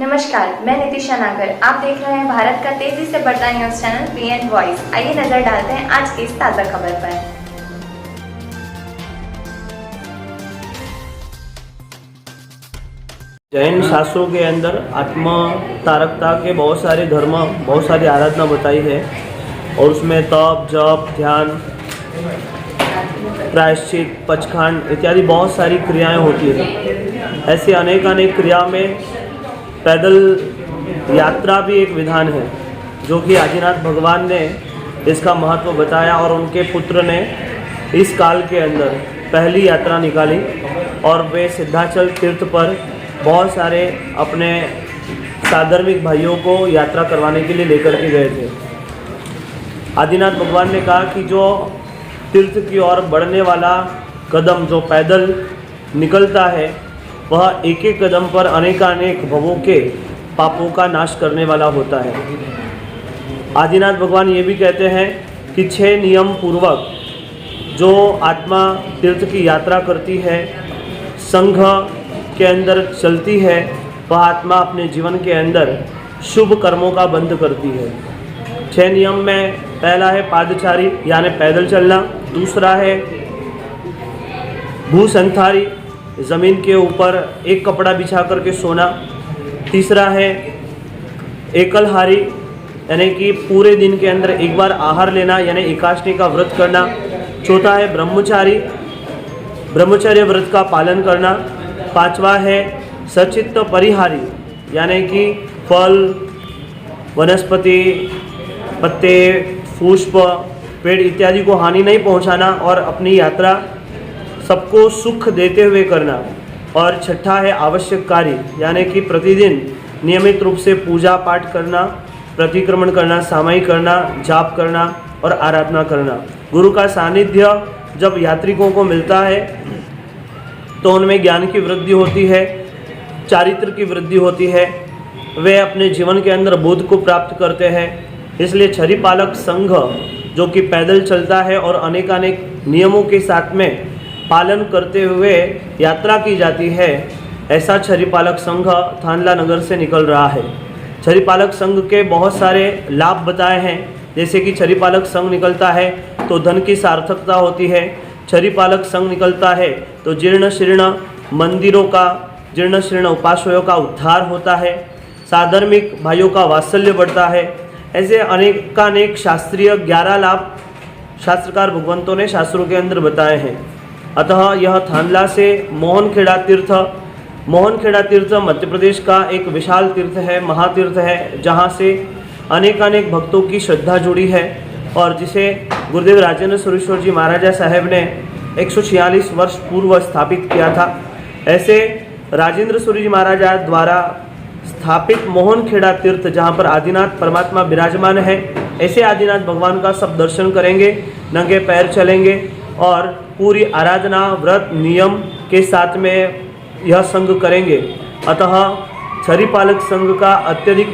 नमस्कार, मैं नितिशा नागर। आप देख रहे हैं भारत का तेजी से बढ़ता न्यूज चैनल PN वॉइस। आइए नजर डालते हैं आज की इस ताज़ा खबर पर। जैन शास्त्रों के अंदर आत्म तारकता के बहुत सारे धर्म, बहुत सारी आराधना बताई है और उसमें तप, जप, ध्यान, प्रायश्चित, पचखंड इत्यादि बहुत सारी क्रियाएं होती है। ऐसी अनेक क्रिया में पैदल यात्रा भी एक विधान है, जो कि आदिनाथ भगवान ने इसका महत्व बताया और उनके पुत्र ने इस काल के अंदर पहली यात्रा निकाली और वे सिद्धाचल तीर्थ पर बहुत सारे अपने साधर्मिक भाइयों को यात्रा करवाने के लिए लेकर के गए थे। आदिनाथ भगवान ने कहा कि जो तीर्थ की ओर बढ़ने वाला कदम जो पैदल निकलता है, वह एक एक कदम पर अनेक भवों के पापों का नाश करने वाला होता है। आदिनाथ भगवान ये भी कहते हैं कि 6 नियम पूर्वक जो आत्मा तीर्थ की यात्रा करती है, संघ के अंदर चलती है, वह आत्मा अपने जीवन के अंदर शुभ कर्मों का बंध करती है। 6 नियम में पहला है पादचारी यानी पैदल चलना, दूसरा है भूसंथारी ज़मीन के ऊपर एक कपड़ा बिछा करके सोना, तीसरा है एकलहारी यानी कि पूरे दिन के अंदर एक बार आहार लेना यानी एकादशी का व्रत करना, चौथा है ब्रह्मचर्य व्रत का पालन करना, पांचवा है सचित्त परिहारी यानी कि फल, वनस्पति, पत्ते, पुष्प, पेड़ इत्यादि को हानि नहीं पहुंचाना और अपनी यात्रा सबको सुख देते हुए करना, और छठा है आवश्यक कार्य यानी कि प्रतिदिन नियमित रूप से पूजा पाठ करना, प्रतिक्रमण करना, सामायिक करना, जाप करना और आराधना करना। गुरु का सानिध्य जब यात्रिकों को मिलता है तो उनमें ज्ञान की वृद्धि होती है, चारित्र की वृद्धि होती है, वे अपने जीवन के अंदर बोध को प्राप्त करते हैं। इसलिए छरी पालक संघ जो कि पैदल चलता है और अनेक नियमों के साथ में पालन करते हुए यात्रा की जाती है, ऐसा छरी पालक संघ थानला नगर से निकल रहा है। छरी पालक संघ के बहुत सारे लाभ बताए हैं, जैसे कि छरी पालक संघ निकलता है तो धन की सार्थकता होती है, छरी पालक संघ निकलता है तो जीर्ण शीर्ण मंदिरों का, जीर्ण शीर्ण उपासयों का उद्धार होता है, साधर्मिक भाइयों का वात्सल्य बढ़ता है। ऐसे अनेक शास्त्रीय 11 लाभ शास्त्रकार भगवंतों ने शास्त्रों के अंदर बताए हैं। अतः यह थानला से मोहनखेड़ा तीर्थ मध्य प्रदेश का एक विशाल तीर्थ है, महातीर्थ है, जहाँ से अनेक भक्तों की श्रद्धा जुड़ी है और जिसे गुरुदेव राजेंद्र सुरेश्वर जी महाराजा साहेब ने 146 वर्ष पूर्व स्थापित किया था। ऐसे राजेंद्र सूरी जी महाराजा द्वारा स्थापित मोहनखेड़ा तीर्थ, जहाँ पर आदिनाथ परमात्मा विराजमान है, ऐसे आदिनाथ भगवान का सब दर्शन करेंगे, नंगे पैर चलेंगे और पूरी आराधना, व्रत, नियम के साथ में यह संघ करेंगे। अतः छरी पालक संघ का अत्यधिक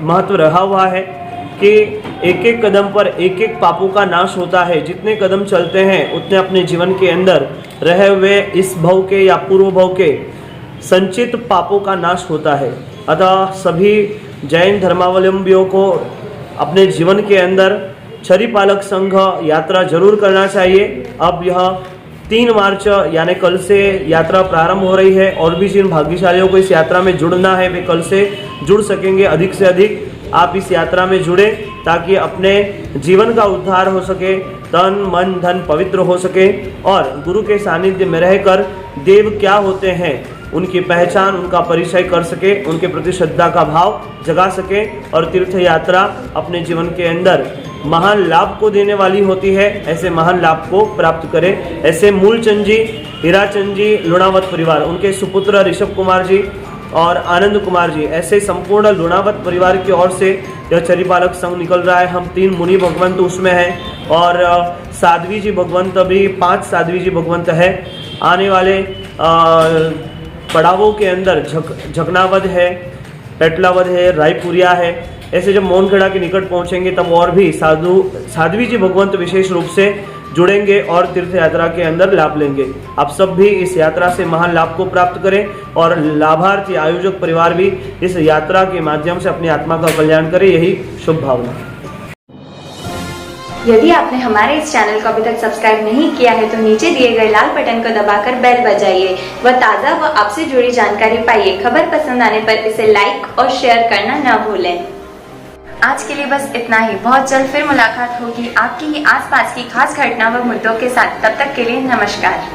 महत्व रहा हुआ है कि एक एक कदम पर एक पापों का नाश होता है। जितने कदम चलते हैं उतने अपने जीवन के अंदर रहे हुए इस भव के या पूर्व भव के संचित पापों का नाश होता है। अतः सभी जैन धर्मावलंबियों को अपने जीवन के अंदर छरी पालक संघ यात्रा जरूर करना चाहिए। अब यह 3 मार्च यानी कल से यात्रा प्रारंभ हो रही है और भी जिन भाग्यशालियों को इस यात्रा में जुड़ना है वे कल से जुड़ सकेंगे। अधिक से अधिक आप इस यात्रा में जुड़े ताकि अपने जीवन का उद्धार हो सके, तन मन धन पवित्र हो सके और गुरु के सानिध्य में रहकर देव क्या होते हैं उनकी पहचान, उनका परिचय कर सके, उनके प्रति श्रद्धा का भाव जगा सके और तीर्थ यात्रा अपने जीवन के अंदर महान लाभ को देने वाली होती है। ऐसे महान लाभ को प्राप्त करें। ऐसे मूलचंद जी, हीराचंद जी, लुणावत परिवार, उनके सुपुत्र ऋषभ कुमार जी और आनंद कुमार जी, ऐसे संपूर्ण लुणावत परिवार की ओर से यह छरी पालक संघ निकल रहा है। हम 3 मुनि भगवंत उसमें हैं और साध्वी जी भगवंत भी 5 साध्वी जी भगवंत है। आने वाले पड़ावों के अंदर झकनावद है, पेटलावद है, रायपुरिया है। ऐसे जब मोहनखेड़ा के निकट पहुंचेंगे तब और भी साध्वी जी भगवंत विशेष रूप से जुड़ेंगे और तीर्थ यात्रा के अंदर लाभ लेंगे। आप सब भी इस यात्रा से महान लाभ को प्राप्त करें और लाभार्थी आयोजक परिवार भी इस यात्रा के माध्यम से अपनी आत्मा का कल्याण करें, यही शुभ भावना। यदि आपने हमारे इस चैनल को अभी तक सब्सक्राइब नहीं किया है तो नीचे दिए गए लाल बटन को दबाकर बेल बजाइए व ताज़ा व आपसे जुड़ी जानकारी पाइए। खबर पसंद आने पर इसे लाइक और शेयर करना न भूलें। आज के लिए बस इतना ही। बहुत जल्द फिर मुलाकात होगी आपकी ही आसपास की खास घटना व मुद्दों के साथ। तब तक के लिए नमस्कार।